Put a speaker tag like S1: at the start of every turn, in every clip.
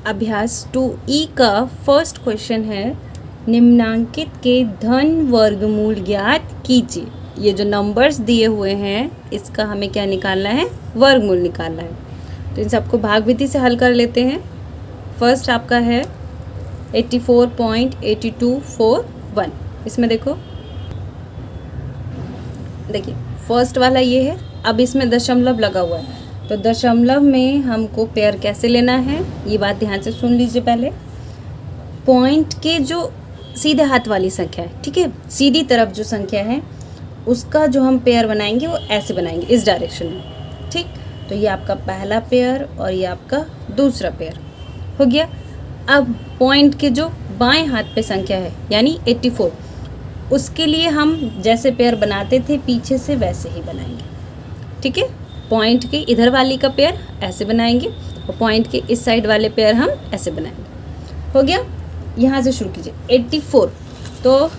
S1: अभ्यास 2E का first question है, निम्नांकित के धन वर्गमूल ज्ञात कीजिए। ये जो नंबर्स दिए हुए हैं इसका हमें क्या निकालना है, वर्गमूल निकालना है। तो इन सबको भाग विधि से हल कर लेते हैं। फर्स्ट आपका है 84.8241। इसमें देखो, देखिए फर्स्ट वाला ये है। अब इसमें दशमलव लगा हुआ है, तो दशमलव में हमको पेयर कैसे लेना है ये बात ध्यान से सुन लीजिए। पहले पॉइंट के जो सीधे हाथ वाली संख्या है, ठीक है, सीधी तरफ जो संख्या है उसका जो हम पेयर बनाएंगे वो ऐसे बनाएंगे, इस डायरेक्शन में, ठीक। तो ये आपका पहला पेयर और ये आपका दूसरा पेयर हो गया। अब पॉइंट के जो बाएं हाथ पे संख्या है यानी 84, उसके लिए हम जैसे पेयर बनाते थे पीछे से वैसे ही बनाएंगे, ठीक है। पॉइंट के इधर वाली का पेयर ऐसे बनाएंगे और पॉइंट के इस साइड वाले पेयर हम ऐसे बनाएंगे। हो गया, यहाँ से शुरू कीजिए। 84 तो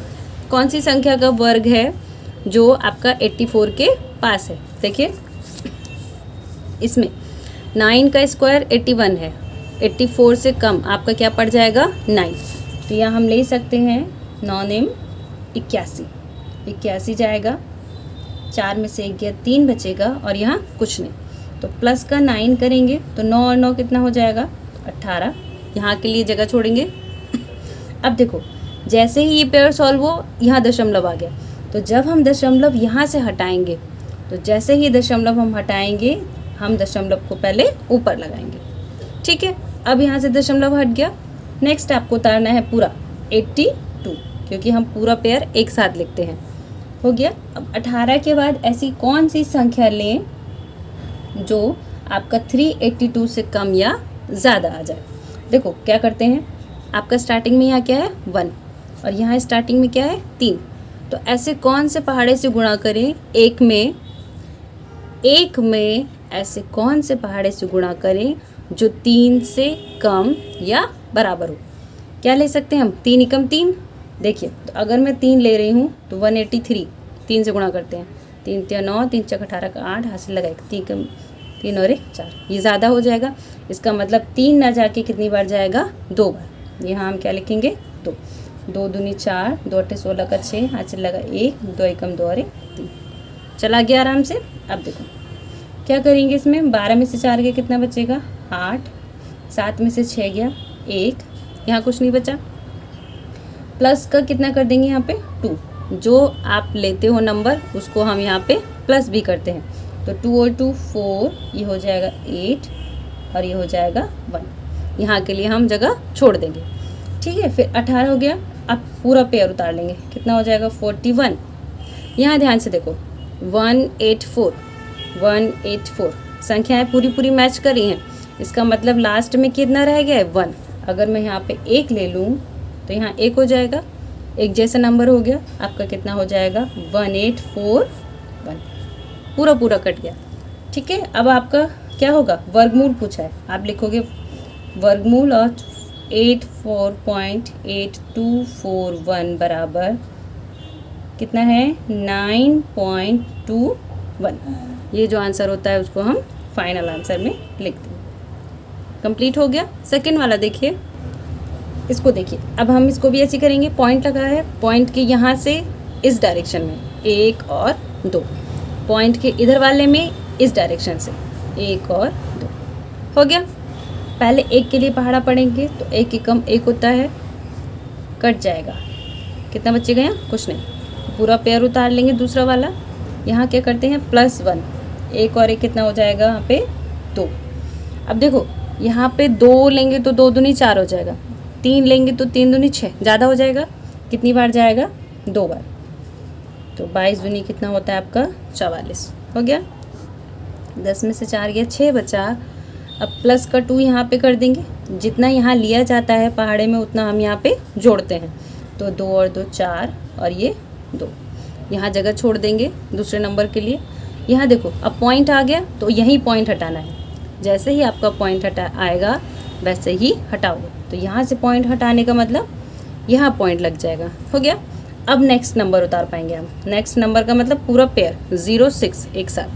S1: कौन सी संख्या का वर्ग है जो आपका 84 के पास है? देखिए इसमें 9 का स्क्वायर 81 है, 84 से कम आपका क्या पड़ जाएगा 9। तो यहाँ हम ले सकते हैं 9 9 81, 81 जाएगा, 4 में से 1 गया 3 बचेगा और यहाँ कुछ नहीं। तो प्लस का 9 करेंगे तो 9 और 9 कितना हो जाएगा 18। यहाँ के लिए जगह छोड़ेंगे। अब देखो जैसे ही ये पेयर सॉल्व हो यहाँ दशमलव आ गया, तो जब हम दशमलव यहाँ से हटाएंगे तो जैसे ही दशमलव हम हटाएंगे हम दशमलव को पहले ऊपर लगाएंगे, ठीक है। अब यहाँ से दशमलव हट गया। नेक्स्ट आपको उतारना है पूरा 82, क्योंकि हम पूरा पेयर एक साथ लिखते हैं। हो गया। अब 18 के बाद ऐसी कौन सी संख्या लें जो आपका 382 से कम या ज़्यादा आ जाए। देखो क्या करते हैं, आपका स्टार्टिंग में यहाँ क्या है 1 और यहाँ स्टार्टिंग में क्या है 3। तो ऐसे कौन से पहाड़े से गुणा करें, एक में ऐसे कौन से पहाड़े से गुणा करें जो 3 से कम या बराबर हो। क्या ले सकते हैं हम, 3 एकम 3। देखिए तो अगर मैं 3 ले रही हूँ तो 183 3 से गुणा करते हैं, 3 3 9, 3 4 18 का 8, हासिल लगाए 3 और 1 4, ये ज़्यादा हो जाएगा। इसका मतलब 3 ना जाके कितनी बार जाएगा 2 बार। यहाँ हम क्या लिखेंगे 2, 2 दूनी 4, 2 8 16 का 6, हासिल लगा 1, 2 एकम 2 और 1 3, चला गया आराम से। अब देखो क्या करेंगे, इसमें 12 में से 4 गया कितना बचेगा 8, 7 में से 6 गया 1, यहाँ कुछ नहीं बचा। प्लस का कितना कर देंगे यहाँ पे 2, जो आप लेते हो नंबर उसको हम यहाँ पे प्लस भी करते हैं। तो 2 और 2 4, ये हो जाएगा 8 और ये हो जाएगा 1। यहाँ के लिए हम जगह छोड़ देंगे, ठीक है। फिर 18 हो गया। अब पूरा पेयर उतार लेंगे, कितना हो जाएगा 41। यहाँ ध्यान से देखो 184 संख्याएं पूरी मैच करी हैं, इसका मतलब लास्ट में कितना रह गया है 1। अगर मैं यहाँ पे 1 ले लूँ तो यहाँ 1 हो जाएगा, एक जैसा नंबर हो गया आपका, कितना हो जाएगा 1841, पूरा कट गया, ठीक है। अब आपका क्या होगा, वर्गमूल पूछा है, आप लिखोगे वर्गमूल और 84.8241 बराबर कितना है 9.21। ये जो आंसर होता है उसको हम फाइनल आंसर में लिख देंगे। कंप्लीट हो गया। सेकंड वाला देखिए, इसको देखिए। अब हम इसको भी ऐसे करेंगे, पॉइंट लगा है, पॉइंट के यहाँ से इस डायरेक्शन में 1 और 2, पॉइंट के इधर वाले में इस डायरेक्शन से 1 और 2। हो गया। पहले 1 के लिए पहाड़ा पड़ेंगे तो 1 एकम 1 होता है, कट जाएगा, कितना बचेगा यहाँ कुछ नहीं। पूरा पेयर उतार लेंगे दूसरा वाला। यहाँ क्या करते हैं +1, 1 और 1 कितना हो जाएगा यहाँ पे 2। अब देखो यहाँ पे 2 लेंगे तो 2 दूनी 4 हो जाएगा, 3 लेंगे तो 3 दूनी 6, ज़्यादा हो जाएगा, कितनी बार जाएगा 2 बार। तो 22 दूनी कितना होता है आपका 44। हो गया। 10 में से 4 गया 6 बचा। अब प्लस का 2 यहाँ पे कर देंगे, जितना यहाँ लिया जाता है पहाड़े में उतना हम यहाँ पे जोड़ते हैं। तो 2 और 2 4 और ये 2, यहाँ जगह छोड़ देंगे दूसरे नंबर के लिए। यहाँ देखो अब पॉइंट आ गया तो यहीं पॉइंट हटाना है, जैसे ही आपका पॉइंट आएगा वैसे ही हटाओगे। तो यहाँ से पॉइंट हटाने का मतलब यहाँ पॉइंट लग जाएगा। हो गया। अब नेक्स्ट नंबर उतार पाएंगे हम। नेक्स्ट नंबर का मतलब पूरा पेयर 0 6 एक साथ।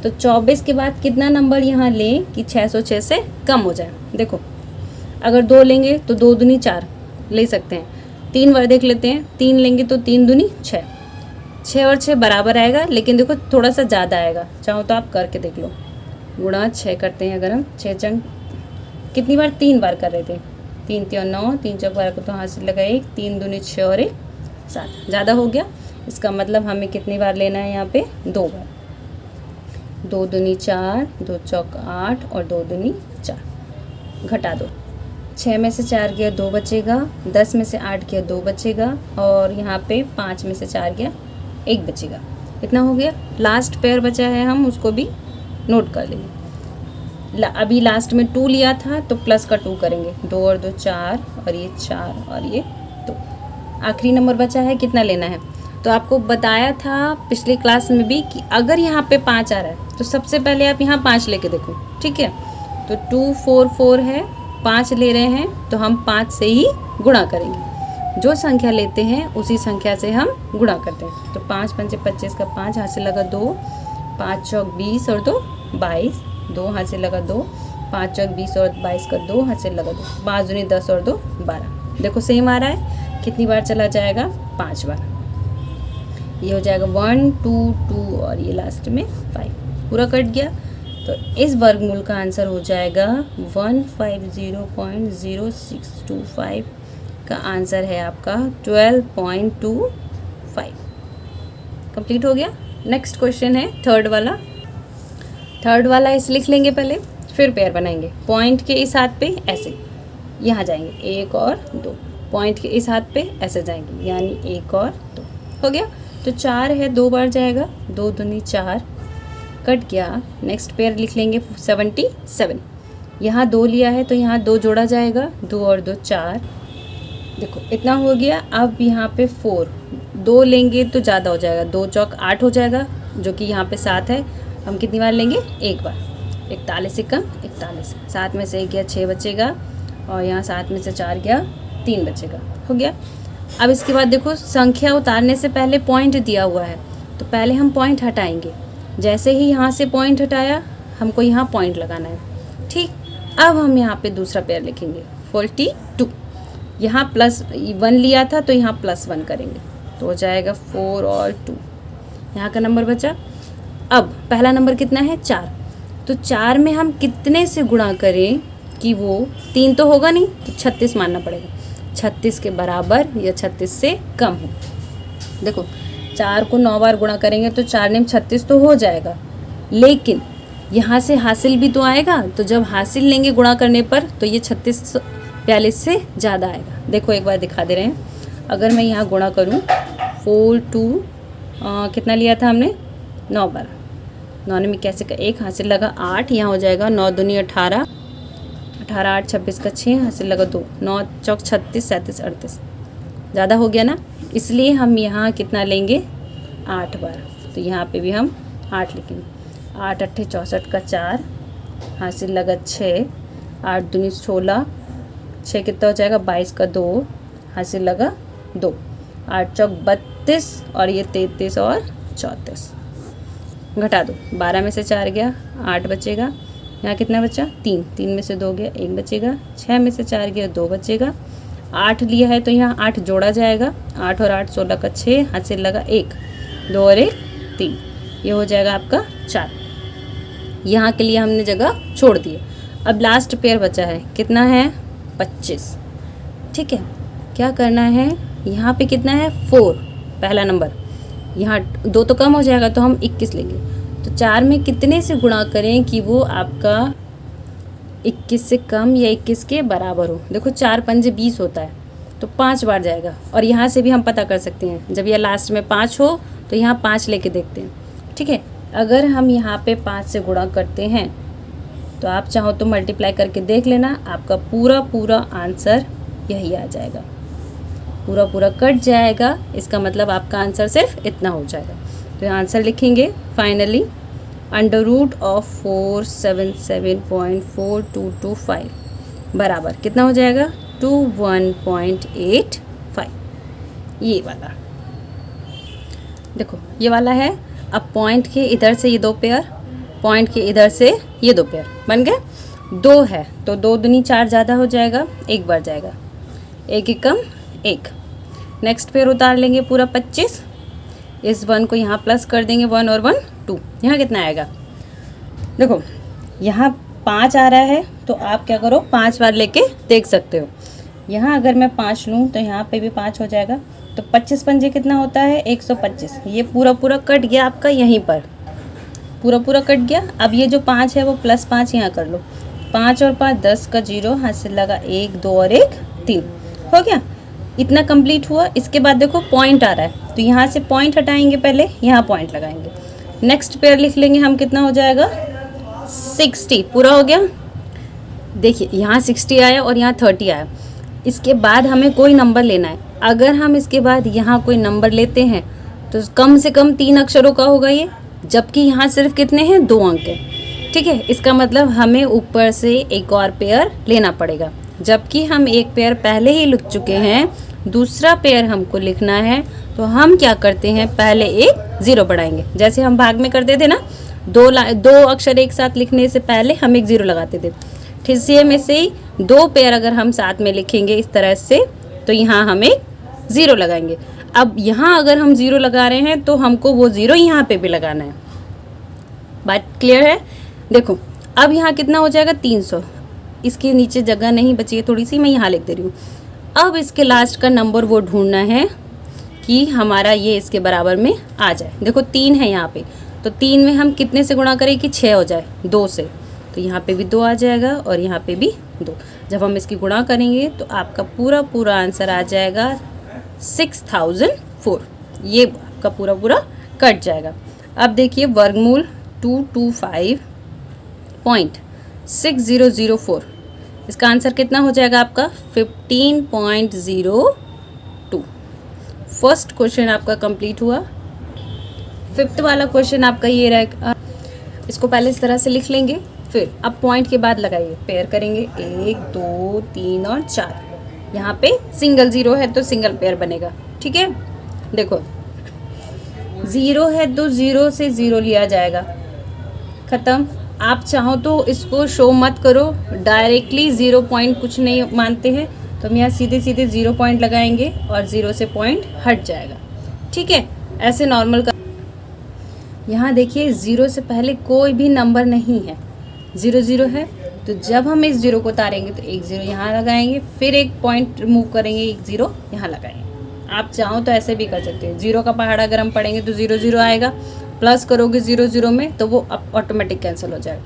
S1: तो 24 के बाद कितना नंबर यहाँ लें कि 606 से कम हो जाए। देखो अगर 2 लेंगे तो 2 दूनी 4 ले सकते हैं। 3 बार देख लेते हैं, 3 लेंगे तो 3 दूनी 6, 6 और 6 बराबर आएगा, लेकिन देखो थोड़ा सा ज़्यादा आएगा, चाहो तो आप करके देख लो। गुणा 6 करते हैं अगर हम, 6 चंग कितनी बार, 3 बार कर रहे थे, 3 3 9, 3 चौक 12 को तो हाथ से लगा 1, 3 दूनी 6 और 1 7, ज़्यादा हो गया। इसका मतलब हमें कितनी बार लेना है यहाँ पे, 2 बार। 2 दूनी 4, 2 चौक 8 और 2 दूनी 4, घटा दो। 6 में से 4 गया 2 बचेगा, 10 में से 8 गया 2 बचेगा, और यहाँ पे 5 में से 4 गया 1 बचेगा। इतना हो गया। लास्ट पेयर बचा है, हम उसको भी नोट कर लेंगे। अभी लास्ट में 2 लिया था तो प्लस का 2 करेंगे, 2 और 2 4, और ये 4 और ये 2। आखिरी नंबर बचा है, कितना लेना है। तो आपको बताया था पिछली क्लास में भी कि अगर यहाँ पे 5 आ रहा है तो सबसे पहले आप यहाँ 5 लेके देखो, ठीक है। तो 2 4 4 है, 5 ले रहे हैं तो हम 5 से ही गुणा करेंगे। जो संख्या लेते हैं उसी संख्या से हम गुणा करते हैं। तो 5 पंचे 25 का 5, हाथ से लगा 2, 5 चौक 20 और 2 22, 2 हाथ से लगा 2, 5 चौक 20 और 22 का 2 हाथ से लगा 2, 5 दूनी 10 और 2 12। देखो सेम आ रहा है, कितनी बार चला जाएगा, 5 बार। ये हो जाएगा 1 2 2 और ये लास्ट में 5, पूरा कट गया। तो इस वर्गमूल का आंसर हो जाएगा 150.0625 का आंसर है आपका 12.25। कंप्लीट हो गया। नेक्स्ट क्वेश्चन है थर्ड वाला इस लिख लेंगे पहले, फिर पेयर बनाएंगे। पॉइंट के इस हाथ पे ऐसे यहाँ जाएंगे 1 और 2, पॉइंट के इस हाथ पे ऐसे जाएंगे, यानी 1 और 2 हो गया। तो 4 है, 2 बार जाएगा, 2 दूनी 4, कट गया। नेक्स्ट पेयर लिख लेंगे 77। यहाँ 2 लिया है तो यहाँ 2 जोड़ा जाएगा, 2 और 2 4, देखो इतना हो गया। अब यहाँ पे 4, 2 लेंगे तो ज़्यादा हो जाएगा, 2 चौक 8 हो जाएगा, जो कि यहाँ पे 7 है। हम कितनी बार लेंगे, 1 बार। 41 से कम 41, 7 में से 1 गया 6 बचेगा, और यहाँ 7 में से 4 गया 3 बचेगा, हो गया। अब इसके बाद देखो संख्या उतारने से पहले पॉइंट दिया हुआ है, तो पहले हम पॉइंट हटाएंगे। जैसे ही यहाँ से पॉइंट हटाया, हमको यहाँ पॉइंट लगाना है, ठीक। अब हम यहाँ पे दूसरा पेयर लिखेंगे 42। यहाँ +1 लिया था तो यहाँ +1 करेंगे, तो हो जाएगा 4 और 2, यहाँ का नंबर बचा। अब पहला नंबर कितना है, 4। तो 4 में हम कितने से गुणा करें कि वो 3 तो होगा नहीं, तो 36 मानना पड़ेगा, 36 के बराबर या 36 से कम हो। देखो 4 को 9 बार गुणा करेंगे तो 4 नेम 36 तो हो जाएगा, लेकिन यहाँ से हासिल भी तो आएगा। तो जब हासिल लेंगे गुणा करने पर तो ये 36 42 से ज़्यादा आएगा। देखो एक बार दिखा दे रहे हैं। अगर मैं यहाँ गुणा करूँ 4 2 कितना लिया था हमने, 9 बार, 9 में कैसे का 1 हाथ से लगा 8, यहाँ हो जाएगा 9 दूनी 18, 18 8 26 का 6, हाथ से लगा 2, 9 चौक 36 37 38, ज़्यादा हो गया ना, इसलिए हम यहाँ कितना लेंगे, 8 बार। तो यहाँ पे भी हम 8 लिखेंगे। 8 8 64 का 4, हाथ से लगा 6, 8 दूनी 16, 6 कितना हो जाएगा 22 का 2, हाथ से लगा 2, 8 चौक 32 और ये 33 और 34, घटा दो। 12 में से 4 गया 8 बचेगा, यहाँ कितना बचा 3, 3 में से 2 गया 1 बचेगा, 6 में से 4 गया 2 बचेगा, 8 लिया है तो यहाँ 8 जोड़ा जाएगा, 8 और 8 16 का 6, हाथ से लगा 1, 2 और 1 3, ये हो जाएगा आपका 4। यहाँ के लिए हमने जगह छोड़ दी। अब लास्ट पेयर बचा है, कितना है 25, ठीक है। क्या करना है, यहाँ पे कितना है 4 पहला नंबर, यहाँ 2 तो कम हो जाएगा तो हम 21 लेंगे। तो 4 में कितने से गुणा करें कि वो आपका 21 से कम या 21 के बराबर हो। देखो 4 पंजे 20 होता है तो 5 बार जाएगा, और यहाँ से भी हम पता कर सकते हैं, जब यह लास्ट में 5 हो तो यहाँ 5 लेके देखते हैं, ठीक है। अगर हम यहाँ पे 5 से गुणा करते हैं तो आप चाहो तो मल्टीप्लाई करके देख लेना, आपका पूरा आंसर यही आ जाएगा, पूरा कट जाएगा। इसका मतलब आपका आंसर सिर्फ इतना हो जाएगा। तो आंसर लिखेंगे फाइनली √477.4225 बराबर कितना हो जाएगा 21.85। ये वाला देखो, ये वाला है। अब पॉइंट के इधर से ये 2 पेयर, पॉइंट के इधर से ये 2 पेयर बन गए। 2 है तो 2 दूनी 4 ज़्यादा हो जाएगा, एक बार जाएगा, एक एकम एक। नेक्स्ट पेयर उतार लेंगे पूरा 25, इस 1 को यहाँ प्लस कर देंगे, 1 और 1 2। यहाँ कितना आएगा, देखो यहाँ 5 आ रहा है तो आप क्या करो 5 बार लेके देख सकते हो। यहाँ अगर मैं 5 लूँ तो यहाँ पे भी 5 हो जाएगा, तो 25 पंजे कितना होता है 125। ये पूरा पूरा कट गया आपका, यहीं पर पूरा पूरा कट गया। अब ये जो 5 है वो +5 यहाँ कर लो, 5 और 5 10 का 0, हाथ से लगा 1 2 और 1 3, हो गया। इतना कंप्लीट हुआ। इसके बाद देखो पॉइंट आ रहा है तो यहाँ से पॉइंट हटाएंगे, पहले यहाँ पॉइंट लगाएंगे। नेक्स्ट पेयर लिख लेंगे हम, कितना हो जाएगा 60, पूरा हो गया। देखिए यहाँ 60 आया और यहाँ 30 आया। इसके बाद हमें कोई नंबर लेना है। अगर हम इसके बाद यहाँ कोई नंबर लेते हैं तो कम से कम 3 अक्षरों का होगा ये, जबकि यहाँ सिर्फ कितने हैं 2 अंक है, ठीक है। इसका मतलब हमें ऊपर से एक और पेयर लेना पड़ेगा, जबकि हम एक पेयर पहले ही लिख चुके हैं, दूसरा पेयर हमको लिखना है। तो हम क्या करते हैं, पहले एक 0 बढ़ाएंगे, जैसे हम भाग में करते थे ना, 2 अक्षर एक साथ लिखने से पहले हम एक 0 लगाते थे। ठीक से में से ही 2 पेयर अगर हम साथ में लिखेंगे इस तरह से, तो यहाँ हम एक 0 लगाएंगे। अब यहाँ अगर हम 0 लगा रहे हैं तो हमको वो 0 यहाँ पे भी लगाना है। बात क्लियर है। देखो अब यहाँ कितना हो जाएगा 300, इसके नीचे जगह नहीं बची है थोड़ी सी, मैं यहाँ लिख दे रही हूँ। अब इसके लास्ट का नंबर वो ढूंढना है कि हमारा ये इसके बराबर में आ जाए। देखो 3 है यहाँ पे, तो 3 में हम कितने से गुणा करें कि 6 हो जाए, 2 से, तो यहाँ पे भी 2 आ जाएगा और यहाँ पे भी 2। जब हम इसकी गुणा करेंगे तो आपका पूरा पूरा आंसर आ जाएगा 6004। ये आपका पूरा पूरा कट जाएगा। अब देखिए वर्गमूल 225.6004, इसका आंसर कितना हो जाएगा आपका 15.02। फर्स्ट क्वेश्चन आपका कंप्लीट हुआ। 5th वाला क्वेश्चन आपका ये रहेगा, इसको पहले इस तरह से लिख लेंगे, फिर अब पॉइंट के बाद लगाइए, पेयर करेंगे 1 2 3 और 4। यहाँ पे सिंगल 0 है तो सिंगल पेयर बनेगा, ठीक है। देखो 0 है तो 0 से 0 लिया जाएगा, ख़त्म। आप चाहो तो इसको शो मत करो, डायरेक्टली 0 पॉइंट कुछ नहीं मानते हैं, तो हम यहाँ सीधे सीधे 0 पॉइंट लगाएंगे और 0 से पॉइंट हट जाएगा, ठीक है। ऐसे नॉर्मल का यहाँ देखिए 0 से पहले कोई भी नंबर नहीं है, 0 0 है, तो जब हम इस 0 को उतारेंगे तो एक 0 यहाँ लगाएंगे, फिर एक पॉइंट रिमूव करेंगे, एक 0 यहाँ लगाएंगे। आप चाहो तो ऐसे भी कर सकते हैं। 0 का पहाड़ा अगर हम पढ़ेंगे तो 0 0 आएगा, प्लस करोगे 0 0 में तो वो ऑटोमेटिक कैंसिल हो जाएगा।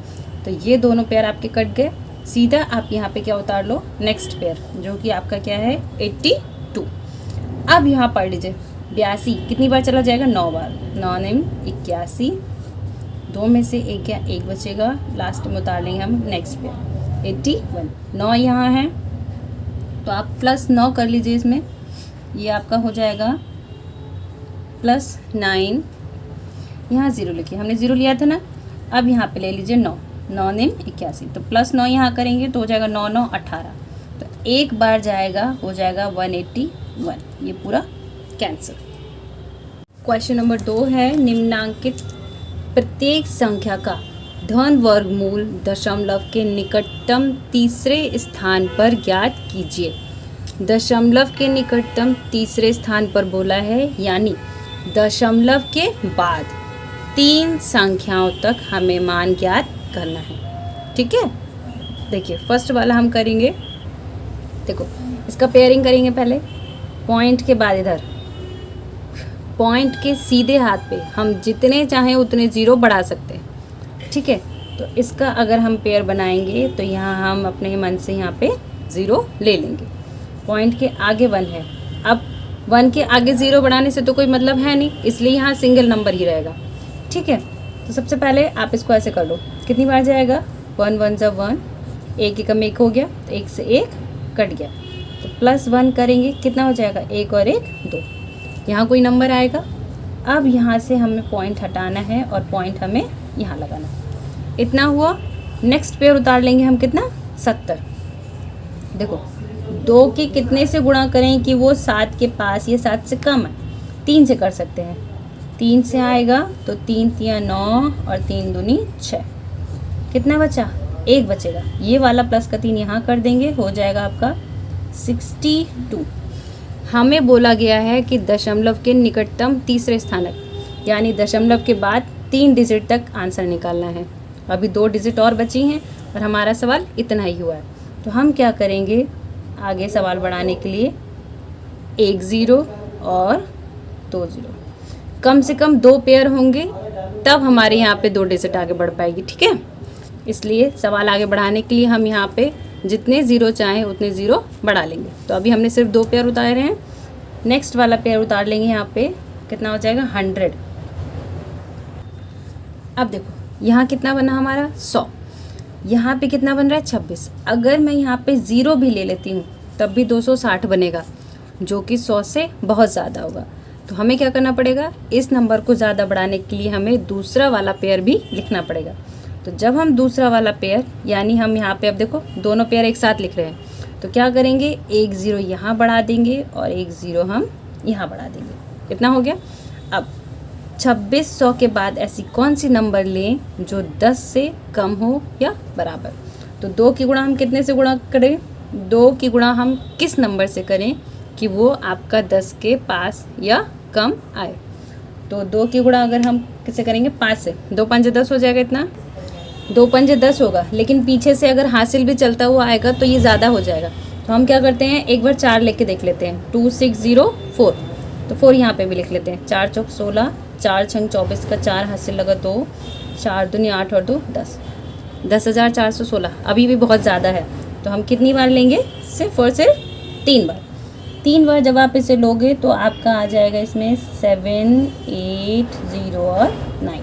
S1: तो ये दोनों पेयर आपके कट गए। सीधा आप यहाँ पे क्या उतार लो, नेक्स्ट पेयर, जो कि आपका क्या है 82। अब यहाँ पढ़ लीजिए 82 कितनी बार चला जाएगा, 9 बार, 9 9 81, 2 में से एक बचेगा, लास्ट में उतार लेंगे हम नेक्स्ट पेयर 81। 9 यहाँ है तो आप +9 कर लीजिए इसमें, ये आपका हो जाएगा +9। यहाँ 0 लिखिए, हमने 0 लिया था ना। अब यहाँ पे ले लीजिए 9, 9 9 81, तो +9 यहाँ करेंगे तो हो जाएगा 9 9 18, तो एक बार जाएगा, हो जाएगा 181, ये पूरा कैंसिल। क्वेश्चन नंबर 2 है, निम्नांकित प्रत्येक संख्या का धन वर्गमूल दशमलव के निकटतम तीसरे स्थान पर ज्ञात कीजिए। दशमलव के निकटतम तीसरे स्थान पर बोला है, यानी दशमलव के बाद 3 संख्याओं तक हमें मान ज्ञात करना है, ठीक है। देखिए फर्स्ट वाला हम करेंगे, देखो इसका पेयरिंग करेंगे पहले, पॉइंट के बाद इधर पॉइंट के सीधे हाथ पे हम जितने चाहें उतने 0 बढ़ा सकते हैं, ठीक है। तो इसका अगर हम पेयर बनाएंगे तो यहाँ हम अपने मन से यहाँ पे 0 ले लेंगे। पॉइंट के आगे 1 है, अब 1 के आगे 0 बढ़ाने से तो कोई मतलब है नहीं, इसलिए यहाँ सिंगल नंबर ही रहेगा, ठीक है। तो सबसे पहले आप इसको ऐसे कर लो, कितनी बार जाएगा 1 1 × 1, 1 एकम 1 हो गया, तो 1 से 1 कट गया, तो +1 करेंगे, कितना हो जाएगा 1 और 1 2, यहाँ कोई नंबर आएगा। अब यहाँ से हमें पॉइंट हटाना है और पॉइंट हमें यहाँ लगाना है, इतना हुआ। नेक्स्ट पेयर उतार लेंगे हम, कितना 70। देखो 2 के कितने से गुणा करें कि वो 7 के पास, ये 7 से कम है, 3 से कर सकते हैं, 3 से आएगा तो 3 3 9 और 3 दूनी 6, कितना बचा 1 बचेगा, ये वाला प्लस का 3 यहाँ कर देंगे, हो जाएगा आपका 62। हमें बोला गया है कि दशमलव के निकटतम तीसरे स्थानक, यानी दशमलव के बाद 3 डिजिट तक आंसर निकालना है। अभी 2 डिजिट और बची हैं और हमारा सवाल इतना ही हुआ है। तो हम क्या करेंगे, आगे सवाल बढ़ाने के लिए 1 0 और 2 0, कम से कम 2 पेयर होंगे तब हमारे यहाँ पे 2 डिजिट आगे बढ़ पाएगी, ठीक है। इसलिए सवाल आगे बढ़ाने के लिए हम यहाँ पे जितने ज़ीरो चाहें उतने ज़ीरो बढ़ा लेंगे। तो अभी हमने सिर्फ 2 पेयर उतारे हैं, नेक्स्ट वाला पेयर उतार लेंगे। यहाँ पे कितना हो जाएगा 100। अब देखो यहाँ कितना बना हमारा 100, यहाँ पे कितना बन रहा है 26। अगर मैं यहाँ पे 0 भी ले लेती हूँ तब भी 260 बनेगा, जो कि 100 से बहुत ज़्यादा होगा। तो हमें क्या करना पड़ेगा, इस नंबर को ज़्यादा बढ़ाने के लिए हमें दूसरा वाला पेयर भी लिखना पड़ेगा। तो जब हम दूसरा वाला पेयर, यानी हम यहाँ पे अब देखो दोनों पेयर एक साथ लिख रहे हैं, तो क्या करेंगे 1 0 यहाँ बढ़ा देंगे और 1 0 हम यहाँ बढ़ा देंगे। कितना हो गया। अब 2600 के बाद ऐसी कौन सी नंबर लें जो 10 से कम हो या बराबर। तो 2 की गुणा हम कितने से गुणा करें, 2 की गुणा हम किस नंबर से करें कि वो आपका 10 के पास या कम आए। तो 2 की गुणा अगर हम किससे करेंगे 5 से, 2 5 10 हो जाएगा, इतना 2 5 10 होगा, लेकिन पीछे से अगर हासिल भी चलता हुआ आएगा तो ये ज़्यादा हो जाएगा। तो हम क्या करते हैं, एक बार 4 लेके देख लेते हैं, 2 6 0 4, तो 4 यहाँ पे भी लिख लेते हैं। 4 चौक 16, 4 छंग 24 का 4 हासिल लगा 2, 4 दूनी 8 और 2 10, 10,416। अभी भी बहुत ज़्यादा है, तो हम कितनी बार लेंगे, सिर्फ और सिर्फ 3 बार। 3 बार जब आप इसे लोगे तो आपका आ जाएगा इसमें 7 8 0 और 9।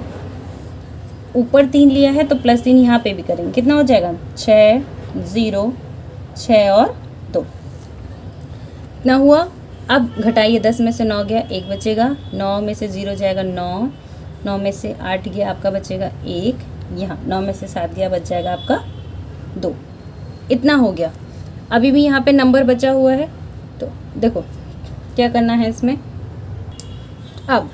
S1: ऊपर 3 लिया है तो प्लस 3 यहाँ पे भी करेंगे, कितना हो जाएगा 6 0 6 और 2, इतना हुआ। अब घटाइए, 10 में से 9 गया, 1 बचेगा, 9 में से 0 जाएगा 9, 9 में से 8 गया आपका बचेगा 1, यहाँ 9 में से 7 गया बच जाएगा आपका 2, इतना हो गया। अभी भी यहाँ पे नंबर बचा हुआ है, तो देखो क्या करना है इसमें। अब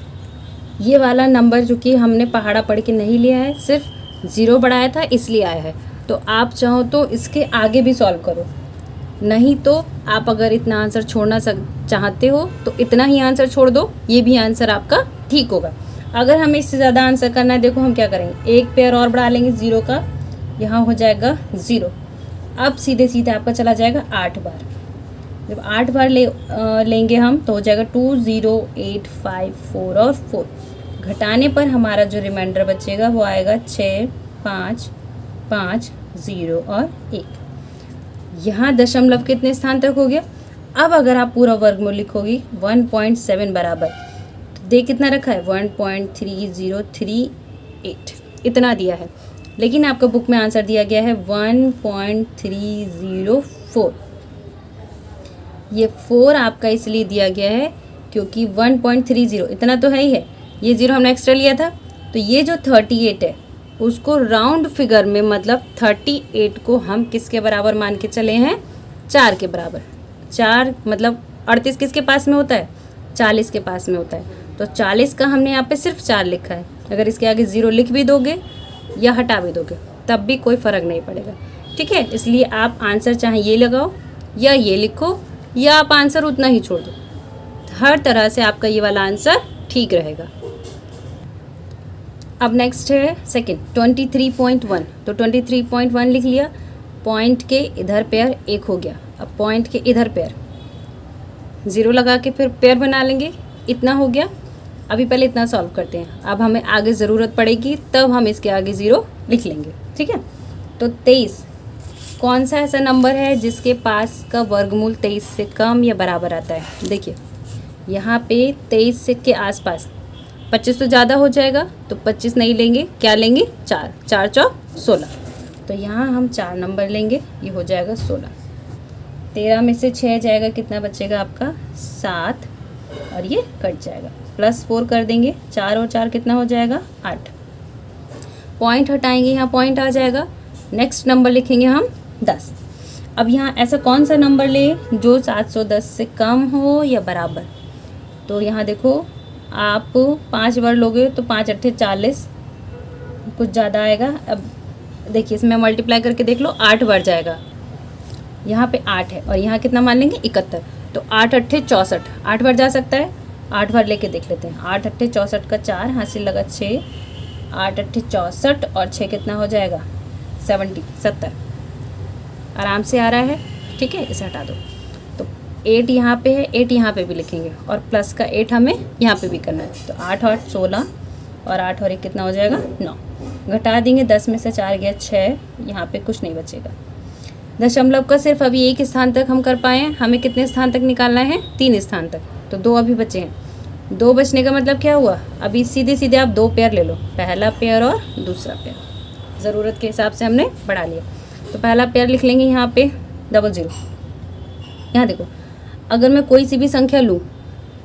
S1: ये वाला नंबर जो कि हमने पहाड़ा पढ़ के नहीं लिया है, सिर्फ 0 बढ़ाया था इसलिए आया है। तो आप चाहो तो इसके आगे भी सॉल्व करो, नहीं तो आप अगर इतना आंसर छोड़ना चाहते हो तो इतना ही आंसर छोड़ दो, ये भी आंसर आपका ठीक होगा। अगर हमें इससे ज़्यादा आंसर करना है, देखो हम क्या करेंगे, एक पेयर और बढ़ा लेंगे 0 का, यहाँ हो जाएगा 0। अब सीधे सीधे आपका चला जाएगा 8 बार। जब 8 बार लेंगे हम तो हो जाएगा 2 0 8 5 4 और 4। घटाने पर हमारा जो रिमाइंडर बचेगा वो आएगा 6 5 5 0 और 1। यहाँ दशमलव कितने स्थान तक हो गया। अब अगर आप पूरा वर्गमूल लिखोगी 1.7 बराबर, तो दे कितना रखा है 1.3038, इतना दिया है, लेकिन आपका बुक में आंसर दिया गया है 1.304। ये 4 आपका इसलिए दिया गया है क्योंकि 1.30 इतना तो है ही है, ये 0 हमने एक्स्ट्रा लिया था। तो ये जो 38 है उसको राउंड फिगर में, मतलब 38 को हम किसके बराबर मान के चले हैं, 4 के बराबर। 4 मतलब 38 किसके पास में होता है, 40 के पास में होता है। तो 40 का हमने यहाँ पे सिर्फ 4 लिखा है। अगर इसके आगे 0 लिख भी दोगे या हटा भी दोगे तब भी कोई फ़र्क नहीं पड़ेगा, ठीक है। इसलिए आप आंसर चाहे ये लगाओ या ये लिखो, या आप आंसर उतना ही छोड़ दो, हर तरह से आपका ये वाला आंसर ठीक रहेगा। अब नेक्स्ट है सेकंड 23.1। तो 23.1 लिख लिया, पॉइंट के इधर पेयर 1 हो गया। अब पॉइंट के इधर पेयर 0 लगा के फिर पेयर बना लेंगे, इतना हो गया। अभी पहले इतना सॉल्व करते हैं, अब हमें आगे ज़रूरत पड़ेगी तब हम इसके आगे 0 लिख लेंगे, ठीक है। तो 23 कौन सा ऐसा नंबर है जिसके पास का वर्गमूल 23 से कम या बराबर आता है। देखिए यहाँ पे 23 से के आसपास 25 तो ज़्यादा हो जाएगा, तो 25 नहीं लेंगे, क्या लेंगे 4, 4 चौक 16। तो यहाँ हम 4 नंबर लेंगे, ये हो जाएगा 16। 13 में से 6 जाएगा, कितना बचेगा आपका 7, और ये कट जाएगा, +4 कर देंगे, 4 और 4 कितना हो जाएगा 8। पॉइंट हटाएंगे, यहाँ पॉइंट आ जाएगा। नेक्स्ट नंबर लिखेंगे हम 10। अब यहाँ ऐसा कौन सा नंबर ले जो 710 से कम हो या बराबर। तो यहाँ देखो आप 5 बार लोगे तो 5 8 40, कुछ ज़्यादा आएगा। अब देखिए इसमें मल्टीप्लाई करके देख लो, 8 बढ़ जाएगा। यहाँ पे 8 है और यहाँ कितना मान लेंगे 71, तो 8 अट्ठे 64, 8 बार जा सकता है, 8 बार लेके देख लेते हैं। 8 अट्ठे 64 का 4 हासिल लगा 6, 8 अट्ठे 64 और 6 कितना हो जाएगा 70 आराम से आ रहा है। ठीक है, इसे हटा दो। तो 8 यहाँ पे है, 8 यहाँ पे भी लिखेंगे और प्लस का 8 हमें यहाँ पे भी करना है। तो 8 8 16 और 8 और 1 कितना हो जाएगा 9। घटा देंगे, 10 में से 4 गया 6, यहाँ पे कुछ नहीं बचेगा। दशमलव का सिर्फ अभी एक स्थान तक हम कर पाए हैं, हमें कितने स्थान तक निकालना है 3 स्थान तक, तो 2 अभी बचे हैं। 2 बचने का मतलब क्या हुआ, अभी सीधे सीधे आप 2 पेयर ले लो, पहला पेयर और दूसरा पेयर, ज़रूरत के हिसाब से हमने बढ़ा लिया। तो पहला पेयर लिख लेंगे यहाँ पे 00। यहाँ देखो, अगर मैं कोई सी भी संख्या लूँ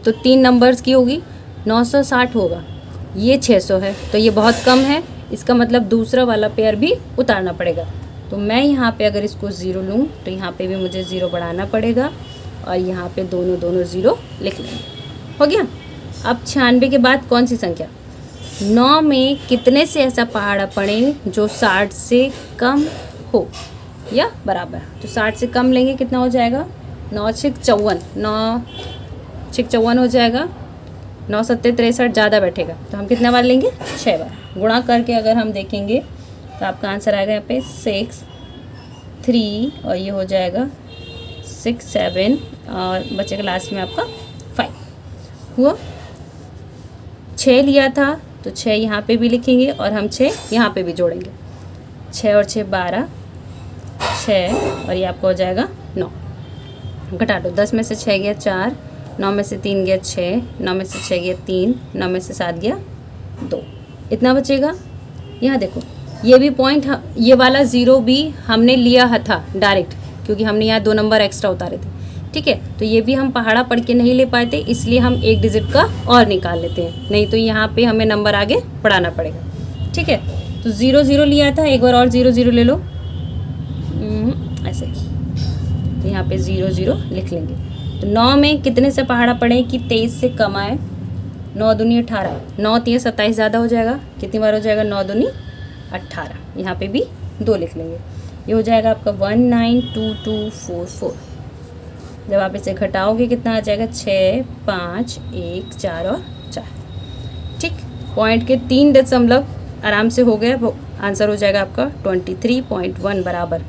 S1: तो 3 नंबर्स की होगी, 960 होगा, ये 600 है, तो ये बहुत कम है, इसका मतलब दूसरा वाला पेयर भी उतारना पड़ेगा। तो मैं यहाँ पे अगर इसको 0 लूँ तो यहाँ पे भी मुझे 0 बढ़ाना पड़ेगा और यहाँ पे दोनों 0 लिख लेंगे। हो गया। अब 96 के बाद कौन सी संख्या, 9 में कितने से ऐसा पहाड़ा पड़े जो 60 से कम हो या बराबर। तो 60 से कम लेंगे, कितना हो जाएगा 9 6 54, 9 6 54 हो जाएगा। 9 7 63 ज़्यादा बैठेगा, तो हम कितना बार लेंगे 6 बार। गुणा करके अगर हम देखेंगे तो आपका आंसर आएगा यहाँ पे 6 3 और ये हो जाएगा 6 7 और बचेगा लास्ट में आपका 5 हुआ। 6 लिया था तो 6 यहाँ पे भी लिखेंगे और हम 6 यहाँ पे भी जोड़ेंगे। 6 और 6 12, 6 और ये आपका हो जाएगा 9। घटा दो, 10 में से 6 गया 4, 9 में से 3 गया 6, 9 में से 6 गया 3, 9 में से 7 गया 2, इतना बचेगा। यहाँ देखो ये भी पॉइंट, ये वाला 0 भी हमने लिया था डायरेक्ट, क्योंकि हमने यहाँ 2 नंबर एक्स्ट्रा उतारे थे। ठीक है, तो ये भी हम पहाड़ा पढ़ के नहीं ले पाए थे, इसलिए हम एक डिजिट का और निकाल लेते हैं, नहीं तो यहाँ पे हमें नंबर आगे बढ़ाना पड़ेगा। ठीक है, तो 0 0 लिया था, एक बार और 0 0 ले लो ऐसे, तो यहाँ पे 0 0 लिख लेंगे। तो 9 में कितने से पहाड़ा पड़े कि 23 से कम आए। 9 दूनी 18, 9 3 27 ज़्यादा हो जाएगा, कितनी बार हो जाएगा 9 दूनी 18, यहाँ पे भी 2 लिख लेंगे। ये हो जाएगा आपका 192244। जब आप इसे घटाओगे कितना आ जाएगा 6 5 1 4 और 4। ठीक, पॉइंट के 3 दशमलव आराम से हो गया, वो आंसर हो जाएगा आपका 23.1 बराबर।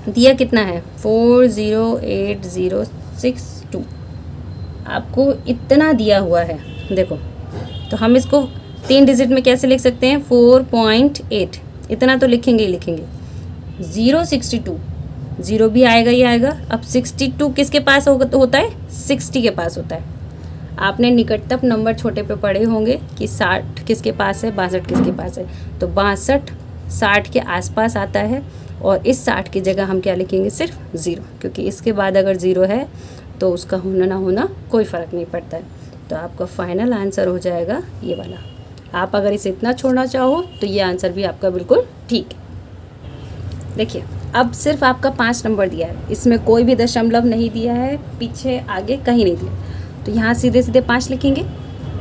S1: दिया कितना है 408062, आपको इतना दिया हुआ है। देखो, तो हम इसको 3 डिजिट में कैसे लिख सकते हैं 4.8, इतना तो लिखेंगे ही लिखेंगे। 062, 0 भी आएगा ही आएगा। अब 62 किसके पास होता है 60 के पास होता है। आपने निकटतम नंबर छोटे पे पढ़े होंगे कि 60 किसके पास है 62 किसके पास है, तो 62 60 के आसपास आता है और इस 60 की जगह हम क्या लिखेंगे सिर्फ 0, क्योंकि इसके बाद अगर 0 है तो उसका होना ना होना कोई फ़र्क नहीं पड़ता है। तो आपका फाइनल आंसर हो जाएगा ये वाला। आप अगर इसे इतना छोड़ना चाहो तो ये आंसर भी आपका बिल्कुल ठीक है। देखिए, अब सिर्फ आपका 5 नंबर दिया है, इसमें कोई भी दशमलव नहीं दिया है, पीछे आगे कहीं नहीं दिया, तो यहाँ सीधे सीधे 5 लिखेंगे।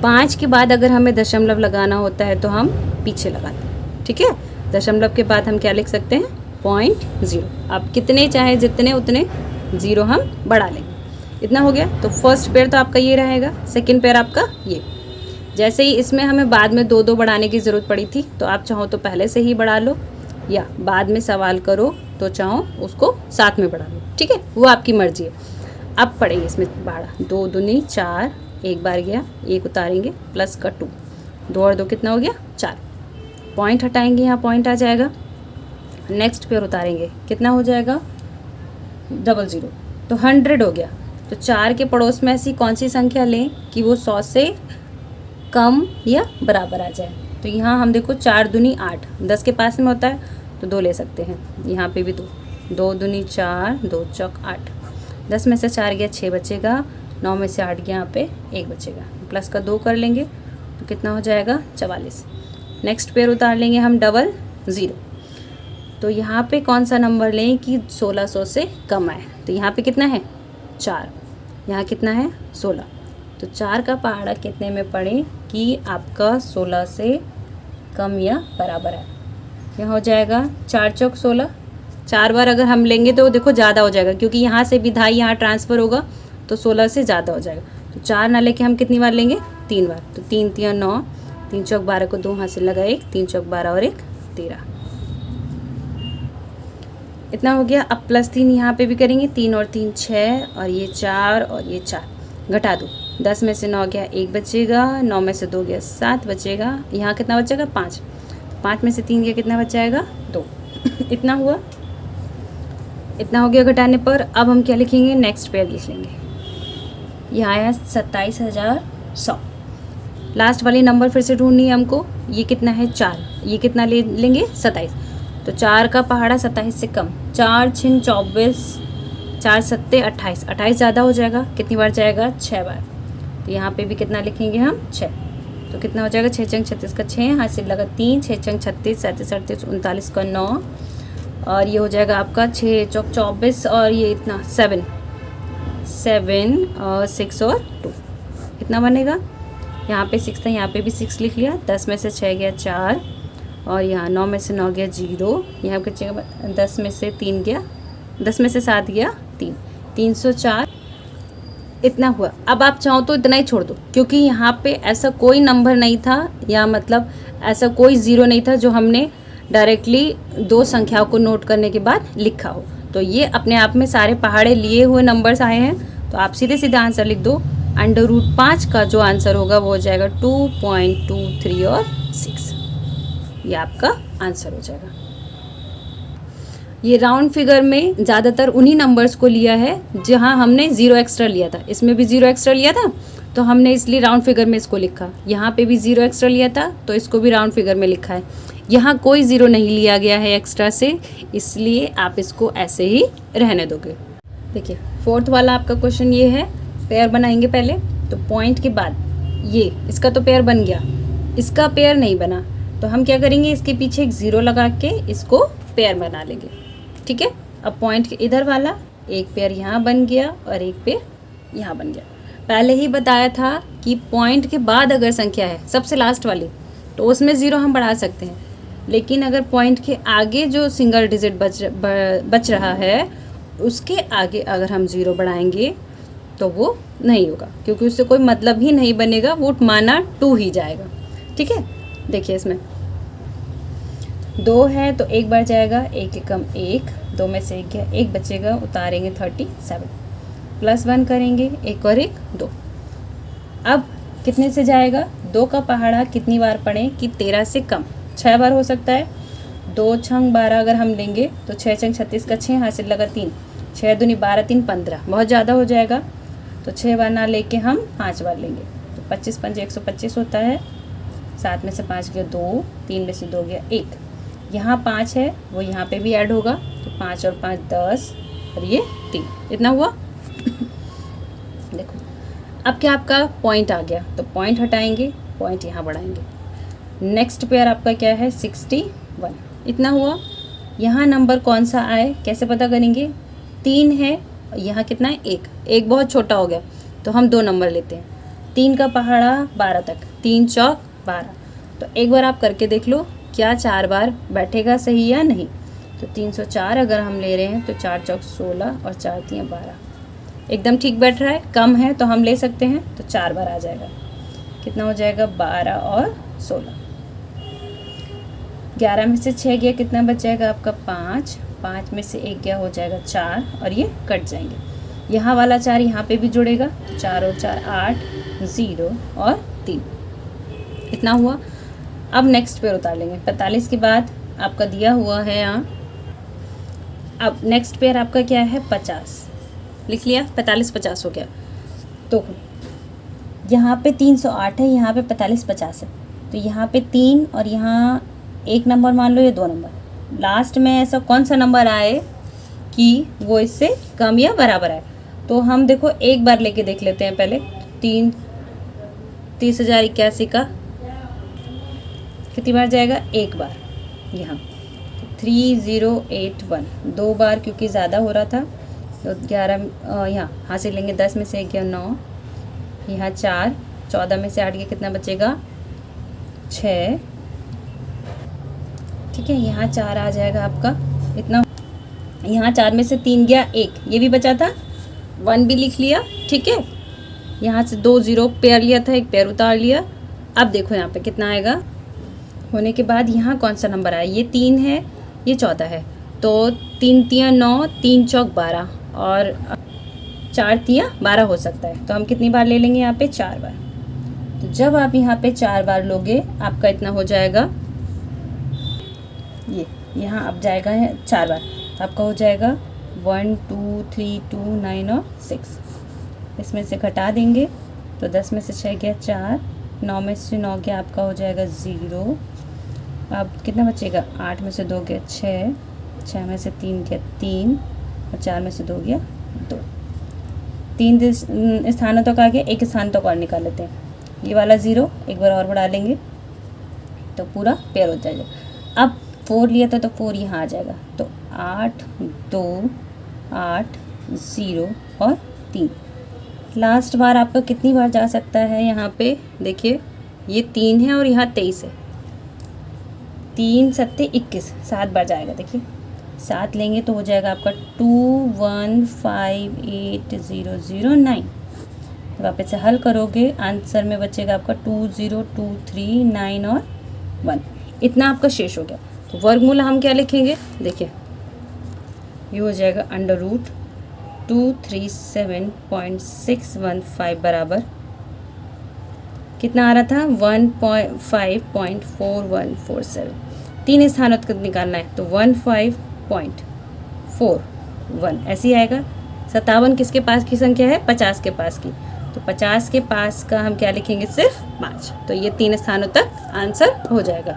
S1: 5 के बाद अगर हमें दशमलव लगाना होता है तो हम पीछे लगाते हैं। ठीक है, दशमलव के बाद हम क्या लिख सकते हैं 0.0। आप कितने चाहे जितने उतने 0 हम बढ़ा लेंगे। इतना हो गया। तो फर्स्ट पेयर तो आपका ये रहेगा, सेकंड पेयर आपका ये। जैसे ही इसमें हमें बाद में 2 2 बढ़ाने की ज़रूरत पड़ी थी, तो आप चाहो तो पहले से ही बढ़ा लो या बाद में सवाल करो तो चाहो उसको साथ में बढ़ा लो। ठीक है, वो आपकी मर्जी है। अब पड़ेगी इसमें पहाड़ा, 2 दूनी 4, एक बार गया, 1 उतारेंगे प्लस का 2, 2 और 2 कितना हो गया 4। पॉइंट हटाएंगे, यहाँ पॉइंट आ जाएगा। नेक्स्ट पेयर उतारेंगे, कितना हो जाएगा 00, तो 100 हो गया। तो 4 के पड़ोस में ऐसी कौन सी संख्या लें कि वो 100 से कम या बराबर आ जाए। तो यहाँ हम देखो 4 दूनी 8, 10 के पास में होता है तो 2 ले सकते हैं, यहाँ पे भी 2, 2 दूनी 4, 2 चौक 8, 10 में से 4 गया 6 बचेगा, 9 में से 8 गया यहाँ पे 1 बचेगा, प्लस का 2 कर लेंगे तो कितना हो जाएगा 44। नेक्स्ट पेयर उतार लेंगे हम 00, तो यहाँ पे कौन सा नंबर लें कि 1600 से कम आए। तो यहाँ पे कितना है 4, यहाँ कितना है 16, तो 4 का पहाड़ा कितने में पड़े कि आपका 16 से कम या बराबर है। यहाँ हो जाएगा 4 चौक 16। 4 बार अगर हम लेंगे तो देखो ज़्यादा हो जाएगा, क्योंकि यहाँ से विधाई यहाँ ट्रांसफ़र होगा तो 16 से ज़्यादा हो जाएगा। तो 4 ना लेके हम कितनी बार लेंगे? 3 बार। तो 3 तिया 9, 3 चौक 12 को 2 हाथ से लगा 1, 3 चौक 12 और 1 13। इतना हो गया। अब +3 यहाँ पे भी करेंगे, 3 और 3 6 और ये 4 और ये 4 घटा दो। 10 में से 9 गया 1 बचेगा, 9 में से 2 गया 7 बचेगा, यहाँ कितना बचेगा? 5। 5 में से 3 गया कितना बच जाएगा? 2। इतना हुआ। इतना हो गया घटाने पर। अब हम क्या लिखेंगे? नेक्स्ट पेयर लिख लेंगे। यहाँ आया 27,100। लास्ट वाली नंबर फिर से ढूंढनी है हमको। ये कितना है? 4। ये कितना ले लेंगे? 27। तो 4 का पहाड़ा 27 से कम। 4 छिन 24, 4 सत्ते 28। 28 ज़्यादा हो जाएगा, कितनी बार जाएगा? 6 बार। तो यहाँ पे भी कितना लिखेंगे हम? 6। तो कितना हो जाएगा? 6 चंग 36 का 6, हाथ से लगा 3, 6 चंग 36, 37 38 39 का 9 और ये हो जाएगा आपका 6 चौक 24 और ये इतना 7 और 6 और 2 इतना बनेगा। यहाँ पे 6 था, यहाँ पे भी 6 लिख लिया। 10 में से 6 गया 4 और यहाँ 9 में से 9 गया 0, यहाँ पे 10 में से 3 गया, 10 में से 7 गया 3, 304 इतना हुआ। अब आप चाहो तो इतना ही छोड़ दो, क्योंकि यहाँ पे ऐसा कोई नंबर नहीं था, या मतलब ऐसा कोई ज़ीरो नहीं था जो हमने डायरेक्टली 2 संख्याओं को नोट करने के बाद लिखा हो। तो ये अपने आप में सारे पहाड़े लिए हुए नंबर्स आए हैं। तो आप सीधे सीधे आंसर लिख दो। √5 का जो आंसर होगा वो हो जाएगा 2.23 और 6। ये आपका आंसर हो जाएगा। ये राउंड फिगर में ज़्यादातर उन्हीं नंबर्स को लिया है जहां हमने 0 एक्स्ट्रा लिया था। इसमें भी 0 एक्स्ट्रा लिया था तो हमने इसलिए राउंड फिगर में इसको लिखा। यहाँ पे भी 0 एक्स्ट्रा लिया था तो इसको भी राउंड फिगर में लिखा है। यहाँ कोई 0 नहीं लिया गया है एक्स्ट्रा से, इसलिए आप इसको ऐसे ही रहने दोगे। देखिए 4th वाला आपका क्वेश्चन ये है। पेयर बनाएंगे पहले, तो पॉइंट के बाद ये इसका तो पेयर बन गया, इसका पेयर नहीं बना, तो हम क्या करेंगे? इसके पीछे एक 0 लगा के इसको पेयर बना लेंगे। ठीक है। अब पॉइंट के इधर वाला एक पेयर यहाँ बन गया और एक पेयर यहाँ बन गया। पहले ही बताया था कि पॉइंट के बाद अगर संख्या है सबसे लास्ट वाली, तो उसमें 0 हम बढ़ा सकते हैं, लेकिन अगर पॉइंट के आगे जो सिंगल डिजिट बच रहा है उसके आगे अगर हम 0 बढ़ाएंगे तो वो नहीं होगा, क्योंकि उससे कोई मतलब ही नहीं बनेगा, वो माना 2 ही जाएगा। ठीक है। देखिए इसमें 2 है तो 1 बढ़ जाएगा, 1 के कम 1, 2 में से 1 गया, 1 बचेगा, उतारेंगे 37, +1 करेंगे, 1 और 1 2। अब कितने से जाएगा? 2 का पहाड़ा कितनी बार पढ़ें कि 13 से कम? 6 बार हो सकता है। 2 छंग 12 अगर हम लेंगे तो 6 चंग 36 का 6, हाथ से लगा 3, 6 दूनी 12 3 15, बहुत ज़्यादा हो जाएगा। तो 6 बार ना लेके हम 5 बार लेंगे, तो 25 पंजे 125 होता है। 7 में से 5 गया 2, 3 में से 2 गया 1, यहाँ 5 है वो यहाँ पे भी ऐड होगा, तो 5 और 5 10 और ये 3 इतना हुआ। देखो अब क्या आपका पॉइंट आ गया, तो पॉइंट हटाएंगे, पॉइंट यहाँ बढ़ाएंगे। नेक्स्ट पेयर आपका क्या है? 61 इतना हुआ। यहाँ नंबर कौन सा आए कैसे पता करेंगे? 3 है, यहाँ कितना है? 1 बहुत छोटा हो गया, तो हम 2 नंबर लेते हैं। 3 का पहाड़ा 12 तक, 3 चौक 12, तो एक बार आप करके देख लो क्या 4 बार बैठेगा सही या नहीं। तो 304 अगर हम ले रहे हैं तो 4 चौक 16 और 4 3 12, एकदम ठीक बैठ रहा है। कम है तो हम ले सकते हैं, तो 4 बार आ जाएगा। कितना हो जाएगा? 12 और 16। 11 में से 6 गया, कितना बच जाएगा आपका? 5, 5 में से 1 गया, हो जाएगा 4 और ये कट जाएंगे। यहाँ वाला 4 यहाँ पे भी जुड़ेगा, तो 4 और 4 8, 0 और 3 इतना हुआ। अब नेक्स्ट पेयर उतार लेंगे। 45 के बाद आपका दिया हुआ है यहाँ। अब नेक्स्ट पेयर आपका क्या है? 50 लिख लिया, 45 50 हो गया। तो यहाँ पे 308 है, यहाँ पे 45 50 है, तो यहाँ पे 3 और यहाँ 1 नंबर मान लो, ये 2 नंबर। लास्ट में ऐसा कौन सा नंबर आए कि वो इससे कम या बराबर आए, तो हम देखो एक बार लेके देख लेते हैं पहले। 30,81 का कितनी बार जाएगा? 1 बार। यहाँ 3081 2 बार, क्योंकि ज़्यादा हो रहा था, तो 11 यहाँ हासिल लेंगे। 10 में से 1 गया 9, यहाँ 4, 14 में से 8 गया, कितना बचेगा? 6। ठीक है, यहाँ 4 आ जाएगा आपका इतना। यहाँ 4 में से 3 गया 1, ये भी बचा था, 1 भी लिख लिया। ठीक है, यहाँ से 2 0 पेयर लिया था, एक पेयर उतार लिया। अब देखो यहाँ पे कितना आएगा होने के बाद, यहाँ कौन सा नंबर आया, ये 3 है, ये 14 है, तो 3 तियाँ 9, 3 चौक 12 और 4 तियाँ 12 हो सकता है। तो हम कितनी बार ले लेंगे यहाँ पे, 4 बार। तो जब आप यहाँ पे 4 बार लोगे आपका इतना हो जाएगा, ये यहाँ अब जाएगा 4 बार, आपका हो जाएगा 1 2 3 2 9 और 6। इसमें से घटा देंगे तो 10 में से 6 गया 4, 9 में से 9 गया आपका हो जाएगा 0। अब कितना बचेगा, 8 में से 2 गया 6, 6 में से 3 गया 3 और 4 में से 2 गया 2। 3 स्थानों तक आ गया, एक स्थान तक और निकाल लेते हैं। ये वाला 0 एक बार और बढ़ा लेंगे तो पूरा पेयर हो जाएगा। अब 4 लिया था तो 4 यहाँ आ जाएगा, तो 8 2 8 0 और 3। लास्ट बार आपका कितनी बार जा सकता है, यहाँ पे देखिए ये 3 है और यहाँ 23 है, 3 7 21, 7 बार जाएगा। देखिए 7 लेंगे तो हो जाएगा आपका 2 1 5 8 0 0 9। वापस से हल करोगे आंसर में बचेगा आपका 2 0 2 3 9 और 1। इतना आपका शेष हो गया। तो वर्गमूल हम क्या लिखेंगे, देखिए ये हो जाएगा √237.615 बराबर कितना आ रहा था, 1.5.4147। 3 स्थानों तक निकालना है तो 15.41 ऐसे ही आएगा। 57 किसके पास की संख्या है, 50 के पास की, तो 50 के पास का हम क्या लिखेंगे, सिर्फ 5। तो ये 3 स्थानों तक आंसर हो जाएगा।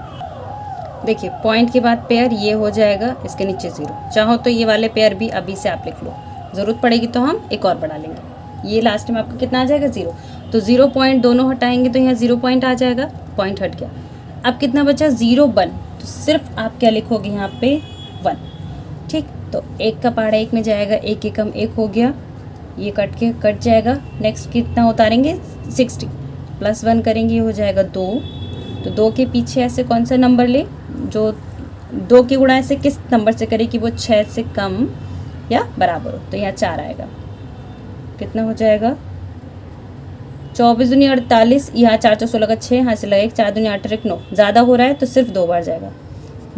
S1: देखिए पॉइंट के बाद पेयर ये हो जाएगा, इसके नीचे 0। चाहो तो ये वाले पेयर भी अभी से आप लिख लो, ज़रूरत पड़ेगी तो हम एक और बढ़ा लेंगे। ये लास्ट में आपका कितना आ जाएगा, 0। तो 0 पॉइंट दोनों हटाएंगे तो यहाँ 0 पॉइंट आ जाएगा, पॉइंट हट गया। अब कितना बचा, 0 1, तो सिर्फ आप क्या लिखोगे यहाँ पे 1। ठीक, तो 1 का पहाड़ा 1 में जाएगा, 1 एकम 1 हो गया, ये कट जाएगा। नेक्स्ट कितना उतारेंगे, 60 प्लस 1 करेंगे, ये हो जाएगा 2। तो 2 के पीछे ऐसे कौन सा नंबर ले, जो 2 की गुणा ऐसे किस नंबर से करे कि वो 6 से कम या बराबर हो, तो यहाँ 4 आएगा। कितना हो जाएगा, 24 दूनी 48, यहाँ 4 4 16 का 6, यहाँ से लगा 4 दूनी 8 9, ज़्यादा हो रहा है तो सिर्फ 2 बार जाएगा।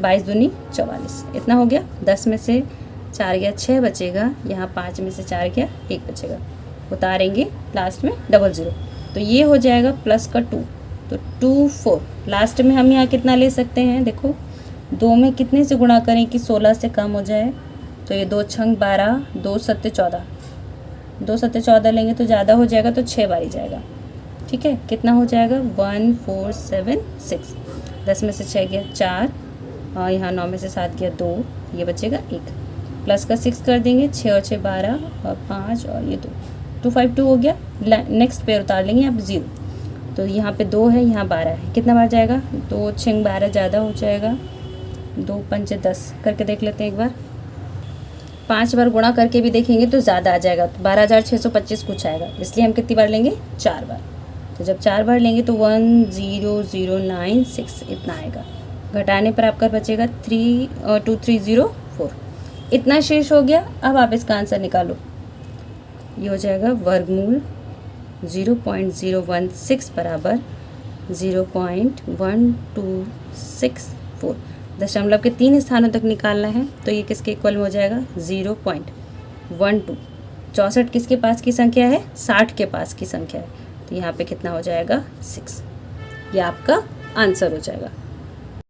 S1: 22 दूनी 44, इतना हो गया। 10 में से 4 गया 6 बचेगा, यहाँ 5 में से 4 गया 1 बचेगा, उतारेंगे लास्ट में 00। तो ये हो जाएगा प्लस का 2, तो 2 4। लास्ट में हम यहाँ कितना ले सकते हैं, देखो 2 में कितने से गुणा करें कि 16 से कम हो जाए, तो ये 2 छंग 12, 2 7 14, 2 7 14 लेंगे तो ज़्यादा हो जाएगा, तो 6 बार ही जाएगा। ठीक है, कितना हो जाएगा, 1 4 7 6। 10 में से 6 गया 4 और यहाँ 9 में से 7 गया 2, ये बचेगा 1। प्लस का 6 कर देंगे, 6 और 6 12 और 5 और ये 2, 2 5 2 हो गया। नेक्स्ट पेयर उतार लेंगे यहाँ पे 0, तो यहाँ पे 2 है, यहाँ 12 है, कितना बार जाएगा, 2 6 12 ज़्यादा हो जाएगा, 2 5 10 करके देख लेते हैं एक बार। 5 बार गुणा करके भी देखेंगे तो ज़्यादा आ जाएगा, तो 12,625 कुछ आएगा, इसलिए हम कितनी बार लेंगे, 4 बार। तो जब 4 बार लेंगे तो 10096 इतना आएगा। घटाने पर आपका बचेगा 2304। इतना शेष हो गया। अब आप इसका आंसर निकालो, ये हो जाएगा वर्गमूल 0.016 बराबर 0.1264। दशमलव के 3 स्थानों तक निकालना है, तो ये किसके इक्वल में हो जाएगा, 0.12। 64 किसके पास की संख्या है, 60 के पास की संख्या है, तो यहाँ पे कितना हो जाएगा, 6। ये आपका आंसर हो जाएगा।